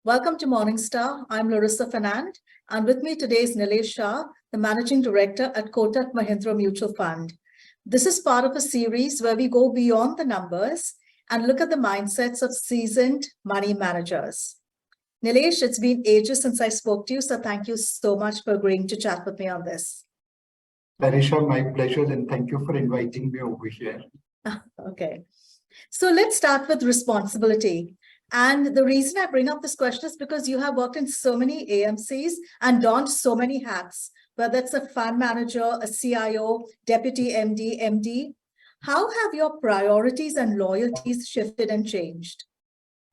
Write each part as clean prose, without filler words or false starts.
Welcome to Morningstar. I'm Larissa Fernand, and with me today is Nilesh Shah, the Managing Director at Kotak Mahindra Mutual Fund. This is part of a series where we go beyond the numbers and look at the mindsets of seasoned money managers. Nilesh, it's been ages since I spoke to you, so thank you so much for agreeing to chat with me on this. Larissa, my pleasure, and thank you for inviting me over here. Okay. So let's start with responsibility. And the reason I bring up this question is because you have worked in so many AMCs and donned so many hats, whether it's a fund manager, a CIO, deputy MD, MD. How have your priorities and loyalties shifted and changed?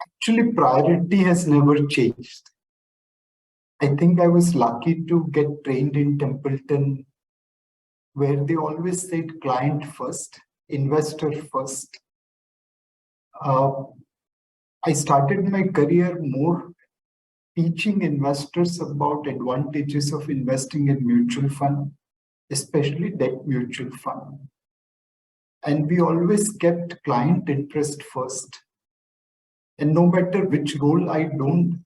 Actually, priority has never changed. I think I was lucky to get trained in Templeton, where they always said client first, investor first. I started my career more teaching investors about advantages of investing in mutual fund, especially debt mutual fund. And we always kept client interest first. And no matter which role I don't,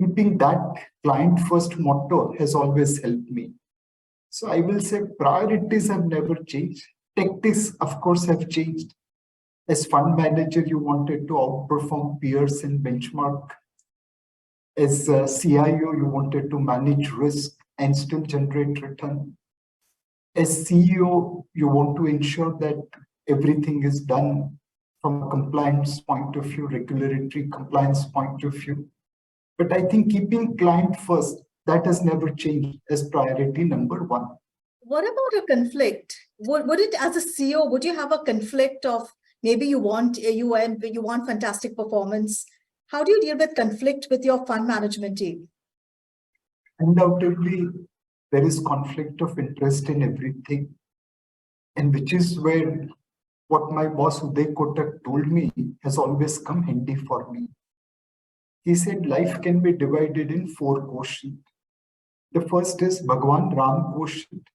keeping that client first motto has always helped me. So I will say priorities have never changed. Tactics, of course, have changed. As fund manager, you wanted to outperform peers and benchmark. As a CIO, you wanted to manage risk and still generate return. As CEO, you want to ensure that everything is done from a compliance point of view, regulatory compliance point of view. But I think keeping client first, that has never changed as priority number one. What about a conflict? Would it, as a CEO, would you have a conflict of maybe you want AUM, you want fantastic performance? How do you deal with conflict with your fund management team? Undoubtedly, there is conflict of interest in everything. And which is where what my boss Uday Kotak told me has always come handy for me. He said life can be divided in 4 quotient. The first is Bhagwan Ram quotient,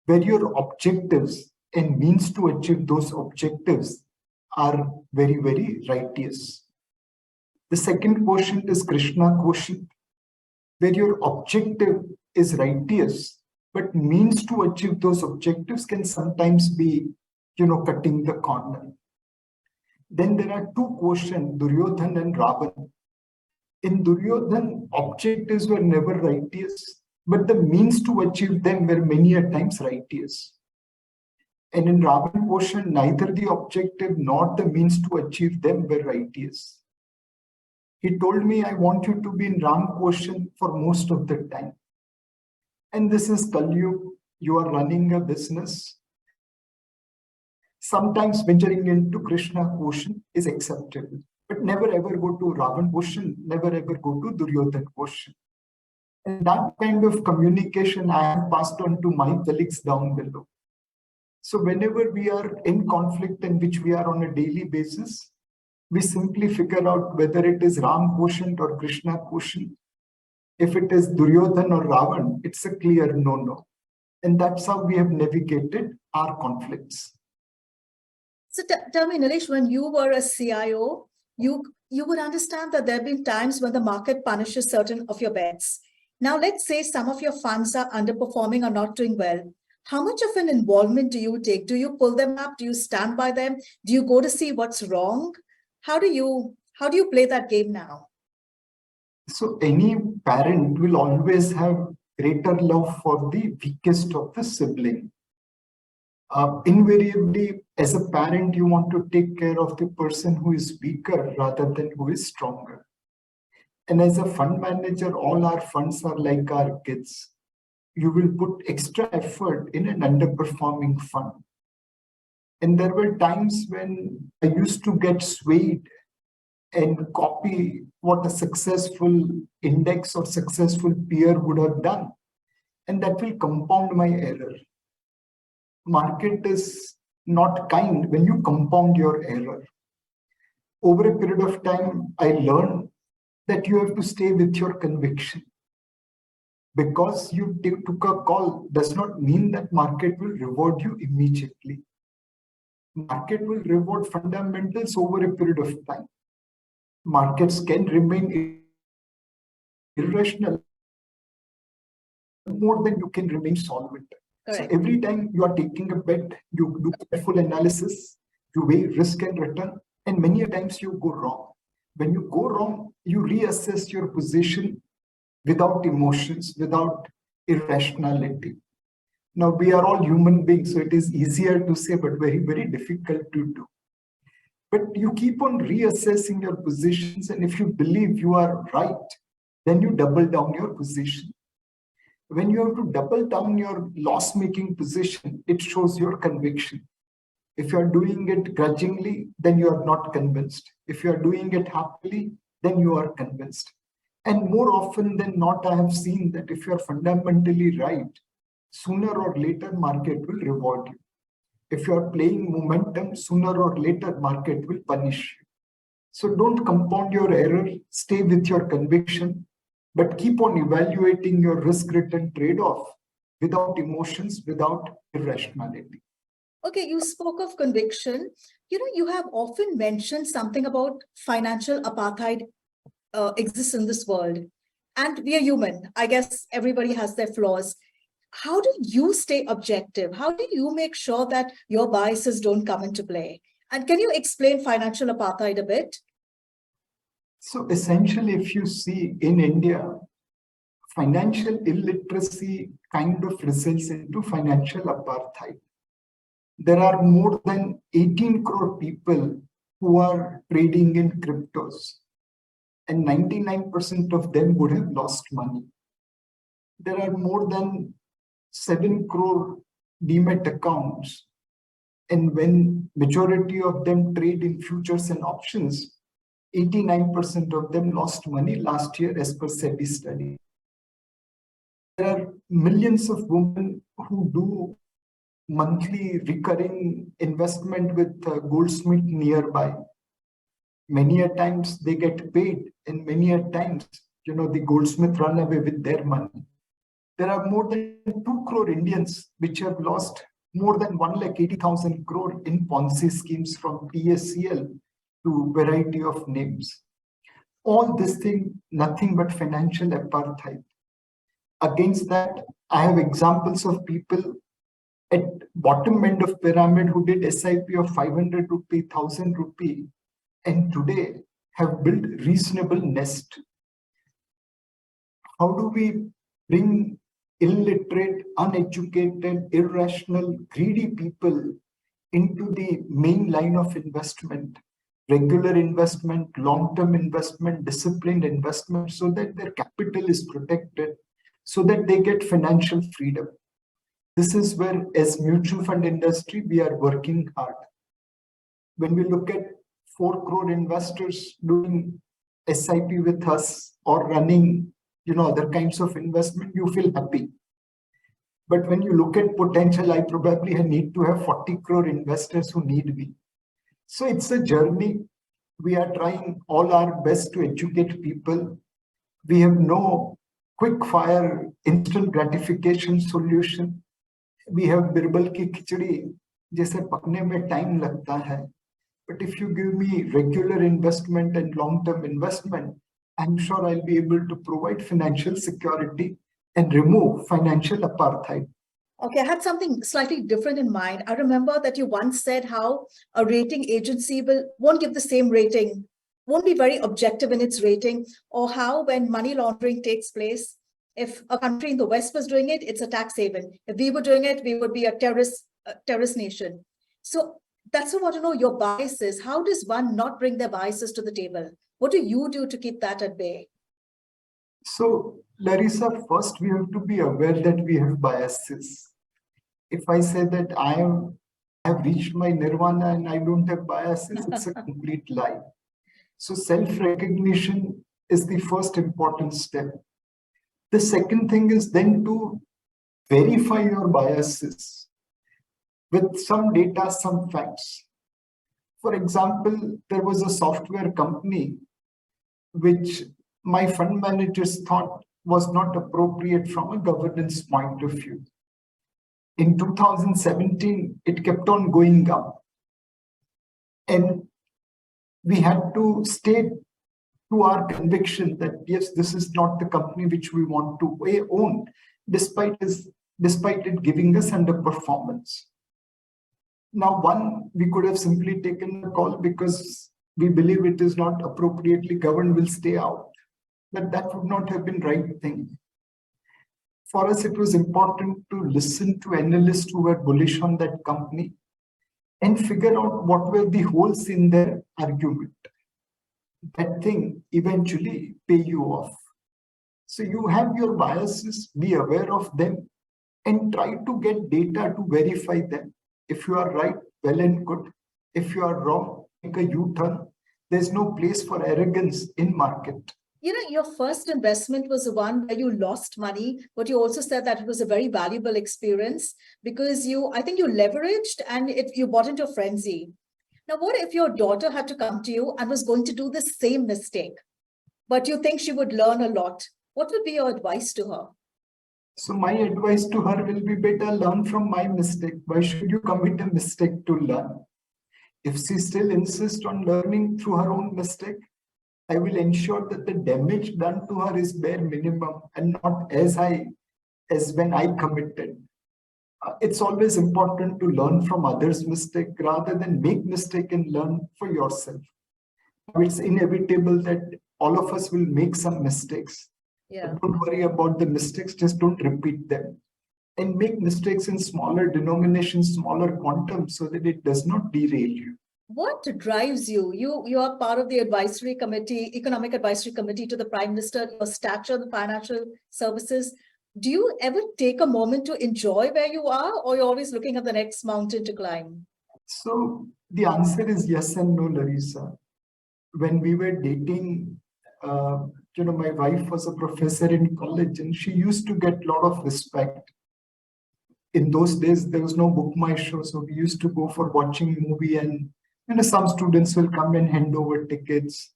where your objectives and means to achieve those objectives are very, very righteous. The second quotient is Krishna quotient, where your objective is righteous, but means to achieve those objectives can sometimes be, cutting the corner. Then there are 2 quotients, Duryodhan and Ravan. In Duryodhan, objectives were never righteous, but the means to achieve them were many a times righteous. And in Ravan quotient, neither the objective nor the means to achieve them were righteous. He told me, I want you to be in Ram quotient for most of the time. And this is Kalyug, you are running a business. Sometimes venturing into Krishna quotient is acceptable, but never ever go to Ravan quotient, never ever go to Duryodhan quotient. And that kind of communication I have passed on to my colleagues down below. So whenever we are in conflict in which we are on a daily basis, we simply figure out whether it is Ram quotient or Krishna quotient. If it is Duryodhan or Ravan, it's a clear no-no. And that's how we have navigated our conflicts. So tell me, Nilesh, when you were a CIO, you would understand that there have been times when the market punishes certain of your bets. Now, let's say some of your funds are underperforming or not doing well. How much of an involvement do you take? Do you pull them up? Do you stand by them? Do you go to see what's wrong? How do you play that game now? So any parent will always have greater love for the weakest of the sibling. Invariably, as a parent, you want to take care of the person who is weaker rather than who is stronger. And as a fund manager, all our funds are like our kids. You will put extra effort in an underperforming fund. And there were times when I used to get swayed and copy what a successful index or successful peer would have done. And that will compound my error. Market is not kind when you compound your error. Over a period of time, I learned that you have to stay with your conviction. Because you took a call does not mean that market will reward you immediately. Market will reward fundamentals over a period of time. Markets can remain irrational, more than you can remain solvent. Correct. So every time you are taking a bet, you do careful analysis, you weigh risk and return, and many a times you go wrong. When you go wrong, you reassess your position without emotions, without irrationality. Now, we are all human beings, so it is easier to say, but very, very difficult to do. But you keep on reassessing your positions, and if you believe you are right, then you double down your position. When you have to double down your loss-making position, it shows your conviction. If you are doing it grudgingly, then you are not convinced. If you are doing it happily, then you are convinced. And more often than not, I have seen that if you are fundamentally right, sooner or later market will reward you. If you are playing momentum, sooner or later market will punish you. So don't compound your error, stay with your conviction, but keep on evaluating your risk-return trade-off without emotions, without irrationality. Okay, you spoke of conviction. You have often mentioned something about financial apartheid exists in this world. And we are human. I guess everybody has their flaws. How do you stay objective? How do you make sure that your biases don't come into play? And can you explain financial apartheid a bit? So essentially, if you see in India, financial illiteracy kind of results into financial apartheid. There are more than 18 crore people who are trading in cryptos, and 99% of them would have lost money. There are more than 7 crore demat accounts, and when majority of them trade in futures and options, 89% of them lost money last year as per SEBI study. There are millions of women who do monthly recurring investment with Goldsmith nearby. Many a times they get paid, and many a times, the Goldsmith run away with their money. There are more than 2 crore Indians which have lost more than 1,80,000 crore in Ponzi schemes from PSCL to variety of names. All this thing, nothing but financial apartheid. Against that, I have examples of people at bottom end of pyramid who did SIP of 500 rupee, 1000 rupee, and today have built reasonable nest. How do we bring illiterate, uneducated, irrational, greedy people into the main line of investment, regular investment, long-term investment, disciplined investment, so that their capital is protected, so that they get financial freedom? This is where, as mutual fund industry, we are working hard. When we look at 4 crore investors doing SIP with us or running, other kinds of investment, you feel happy. But when you look at potential, I probably need to have 40 crore investors who need me. So it's a journey. We are trying all our best to educate people. We have no quick fire, instant gratification solution. We have birbal ki khichdi, jaise pakne mein time lagta hai. But if you give me regular investment and long-term investment, I'm sure I'll be able to provide financial security and remove financial apartheid. Okay, I had something slightly different in mind. I remember that you once said how a rating agency won't give the same rating, won't be very objective in its rating, or how when money laundering takes place, if a country in the West was doing it, it's a tax haven. If we were doing it, we would be a terrorist nation. So that's what I want to know, your biases. How does one not bring their biases to the table? What do you do to keep that at bay? So, Larissa, first we have to be aware that we have biases. If I say that I have reached my nirvana and I don't have biases, it's a complete lie. So self-recognition is the first important step. The second thing is then to verify your biases with some data, some facts. For example, there was a software company which my fund managers thought was not appropriate from a governance point of view. In 2017, it kept on going up. And we had to stay to our conviction that yes, this is not the company which we want to own, despite it giving us underperformance. Now, one, we could have simply taken a call because we believe it is not appropriately governed, will stay out. But that would not have been right thing. For us, it was important to listen to analysts who were bullish on that company and figure out what were the holes in their argument. That thing eventually pay you off. So you have your biases, be aware of them, and try to get data to verify them. If you are right, well and good. If you are wrong, make a U-turn. There's no place for arrogance in market. Your first investment was the one where you lost money, but you also said that it was a very valuable experience because I think you leveraged and you bought into a frenzy. Now, what if your daughter had to come to you and was going to do the same mistake, but you think she would learn a lot? What would be your advice to her? So my advice to her will be, better learn from my mistake. Why should you commit a mistake to learn? If she still insists on learning through her own mistake, I will ensure that the damage done to her is bare minimum and not as high as when I committed. It's always important to learn from others' mistake rather than make mistake and learn for yourself. It's inevitable that all of us will make some mistakes. Yeah. Don't worry about the mistakes, just don't repeat them. And make mistakes in smaller denominations, smaller quantum, so that it does not derail you. What drives you? You are part of the advisory committee, economic advisory committee to the Prime Minister, your stature in the financial services. Do you ever take a moment to enjoy where you are, or you're always looking at the next mountain to climb? So the answer is yes and no, Larissa. When we were dating, my wife was a professor in college and she used to get a lot of respect. In those days, there was no book my show, so we used to go for watching movie and some students will come and hand over tickets.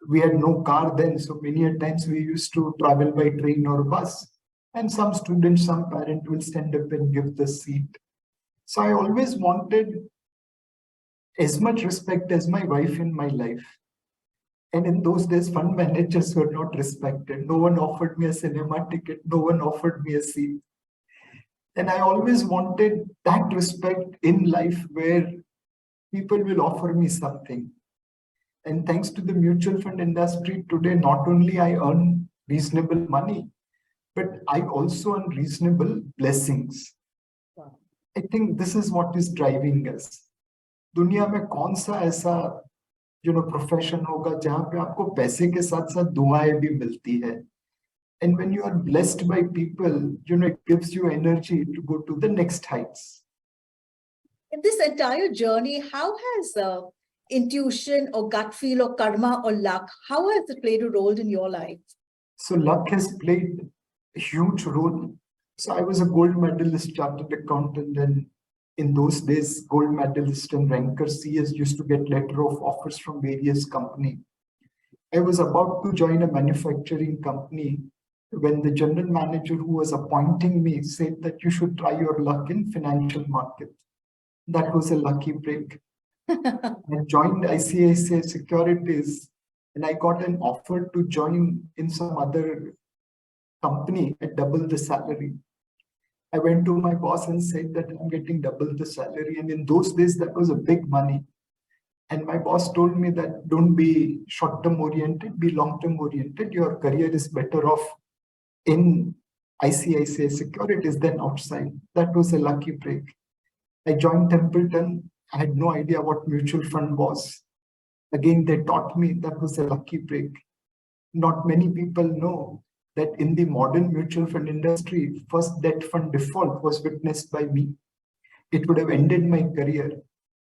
We had no car then, so many a times we used to travel by train or bus. And some students, some parent will stand up and give the seat. So I always wanted as much respect as my wife in my life. And in those days, fund managers were not respected. No one offered me a cinema ticket. No one offered me a seat. And I always wanted that respect in life where people will offer me something. And thanks to the mutual fund industry today, not only I earn reasonable money, but I also earn reasonable blessings. Wow. I think this is what is driving us. दुनिया में कौन सा ऐसा profession होगा जहां पे आपको पैसे के साथ साथ दुआएं भी मिलती है. And when you are blessed by people, it gives you energy to go to the next heights. In this entire journey, how has intuition or gut feel or karma or luck, how has it played a role in your life? So luck has played a huge role. So I was a gold medalist chartered accountant, and in those days, gold medalists and rankers CS used to get letter of offers from various companies. I was about to join a manufacturing company when the general manager who was appointing me said that you should try your luck in financial market. That was a lucky break. I joined ICICI Securities and I got an offer to join in some other company at double the salary. I went to my boss and said that I'm getting double the salary. And in those days, that was a big money. And my boss told me that don't be short-term oriented, be long-term oriented. Your career is better off in ICICI Securities than outside. That was a lucky break. I joined Templeton. I had no idea what mutual fund was. Again, they taught me. That was a lucky break. Not many people know that in the modern mutual fund industry, first debt fund default was witnessed by me. It would have ended my career,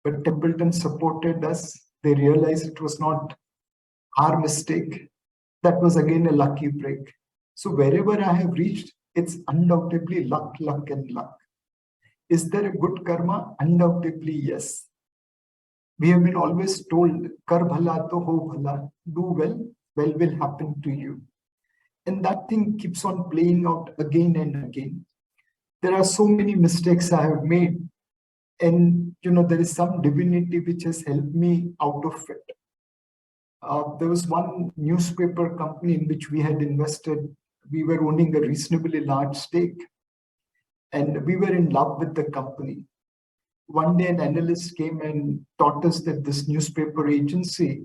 but Templeton supported us. They realized it was not our mistake. That was again a lucky break. So wherever I have reached, it's undoubtedly luck, luck, and luck. Is there a good karma? Undoubtedly, yes. We have been always told, kar bhala to ho bhala, do well, well will happen to you. And that thing keeps on playing out again and again. There are so many mistakes I have made. And, there is some divinity which has helped me out of it. There was one newspaper company in which we had invested. We were owning a reasonably large stake, and we were in love with the company. One day, an analyst came and taught us that this newspaper agency,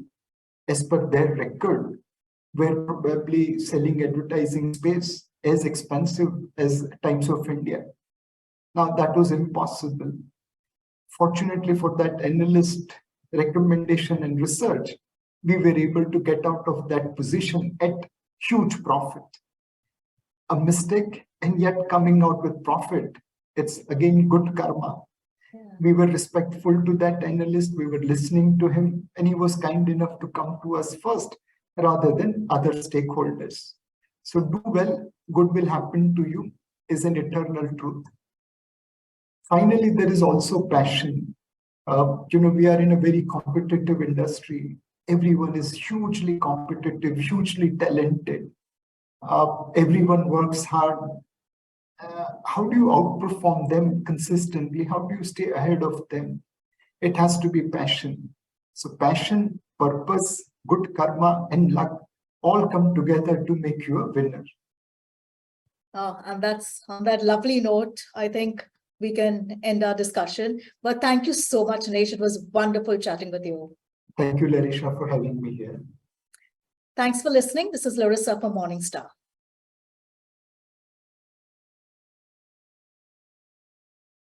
as per their record, were probably selling advertising space as expensive as Times of India. Now, that was impossible. Fortunately for that analyst recommendation and research, we were able to get out of that position at huge profit. A mistake and yet coming out with profit. It's again good karma. Yeah. We were respectful to that analyst. We were listening to him, and he was kind enough to come to us first rather than other stakeholders. So do well, good will happen to you is an eternal truth. Finally, there is also passion. We are in a very competitive industry. Everyone is hugely competitive, hugely talented. Everyone works hard. How do you outperform them consistently? How do you stay ahead of them? It has to be passion. So passion, purpose, good karma, and luck all come together to make you a winner. And that's on that lovely note, I think we can end our discussion. But thank you so much, Nilesh. It was wonderful chatting with you. Thank you, Larissa, for having me here. Thanks for listening. This is Larissa from Morningstar.